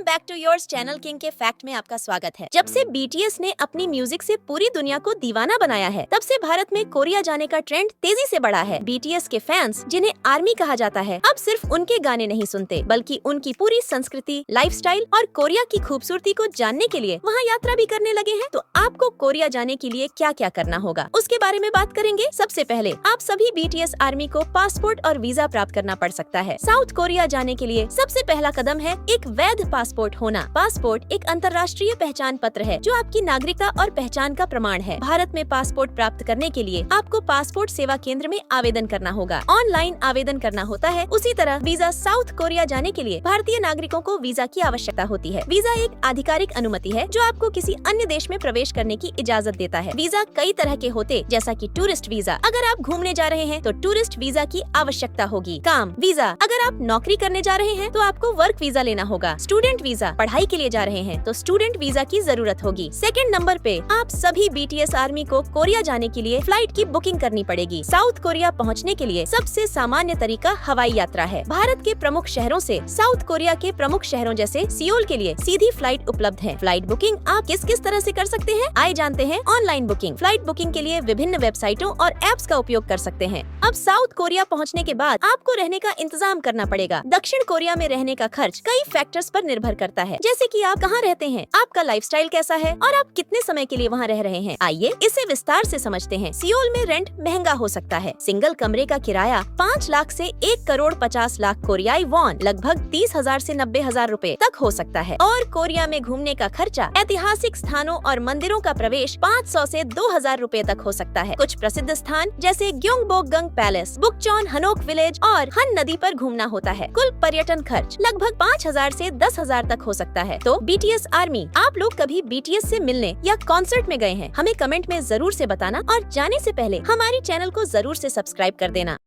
Back to yours channel king के fact में आपका स्वागत है। जब से बीटीएस ने अपनी म्यूजिक से पूरी दुनिया को दीवाना बनाया है, तब से भारत में कोरिया जाने का ट्रेंड तेजी से बढ़ा है। बीटीएस के फैंस, जिन्हें आर्मी कहा जाता है, अब सिर्फ उनके गाने नहीं सुनते, बल्कि उनकी पूरी संस्कृति, लाइफस्टाइल और कोरिया की खूबसूरती को जानने के लिए वहाँ यात्रा भी करने लगे हैं। तो आपको कोरिया जाने के लिए क्या क्या करना होगा, उसके बारे में बात करेंगे। सबसे पहले आप सभी बीटीएस आर्मी को पासपोर्ट और वीजा प्राप्त करना पड़ सकता है। साउथ कोरिया जाने के लिए सबसे पहला कदम है एक वैध पासपोर्ट होना। पासपोर्ट एक अंतर्राष्ट्रीय पहचान पत्र है जो आपकी नागरिकता और पहचान का प्रमाण है। भारत में पासपोर्ट प्राप्त करने के लिए आपको पासपोर्ट सेवा केंद्र में आवेदन करना होगा। ऑनलाइन आवेदन करना होता है। उसी तरह वीजा, साउथ कोरिया जाने के लिए भारतीय नागरिकों को वीजा की आवश्यकता होती है। वीजा एक आधिकारिक अनुमति है जो आपको किसी अन्य देश में प्रवेश करने की इजाजत देता है। वीजा कई तरह के होते, जैसा कि टूरिस्ट वीजा। अगर आप घूमने जा रहे हैं तो टूरिस्ट वीजा की आवश्यकता होगी। काम वीजा, अगर आप नौकरी करने जा रहे हैं तो आपको वर्क वीजा लेना होगा। स्टूडेंट वीजा, पढ़ाई के लिए जा रहे हैं तो स्टूडेंट वीजा की जरूरत होगी। सेकंड नंबर पे आप सभी बीटीएस आर्मी को कोरिया जाने के लिए फ्लाइट की बुकिंग करनी पड़ेगी। साउथ कोरिया पहुंचने के लिए सबसे सामान्य तरीका हवाई यात्रा है। भारत के प्रमुख शहरों से साउथ कोरिया के प्रमुख शहरों जैसे सियोल के लिए सीधी फ्लाइट उपलब्ध है। फ्लाइट बुकिंग आप किस किस तरह से कर सकते हैं, आइए जानते हैं। ऑनलाइन बुकिंग, फ्लाइट बुकिंग के लिए विभिन्न वेबसाइटों और एप्स का उपयोग कर सकते हैं। अब साउथ कोरिया पहुंचने के बाद आपको रहने का इंतजाम करना पड़ेगा। दक्षिण कोरिया में रहने का खर्च कई फैक्टर्स पर निर्भर करता है, जैसे कि आप कहाँ रहते हैं, आपका लाइफस्टाइल कैसा है और आप कितने समय के लिए वहाँ रह रहे हैं। आइए इसे विस्तार से समझते हैं। सियोल में रेंट महंगा हो सकता है। सिंगल कमरे का किराया 5 लाख से 1,50,00,000 कोरियाई वॉन, लगभग 30,000 से 90,000 रुपए तक हो सकता है। और कोरिया में घूमने का खर्चा ऐतिहासिक स्थानों और मंदिरों का प्रवेश 500 से 2,000 रुपए तक हो सकता है। कुछ प्रसिद्ध स्थान जैसे ग्योंगबोकगंग पैलेस, बुकचॉन हनोक विलेज और हन नदी पर घूमना होता है। कुल पर्यटन खर्च लगभग 5,000 से 10,000 तक हो सकता है। तो बीटीएस आर्मी, आप लोग कभी बीटीएस से मिलने या कॉन्सर्ट में गए हैं? हमें कमेंट में जरूर से बताना और जाने से पहले हमारी चैनल को जरूर से सब्सक्राइब कर देना।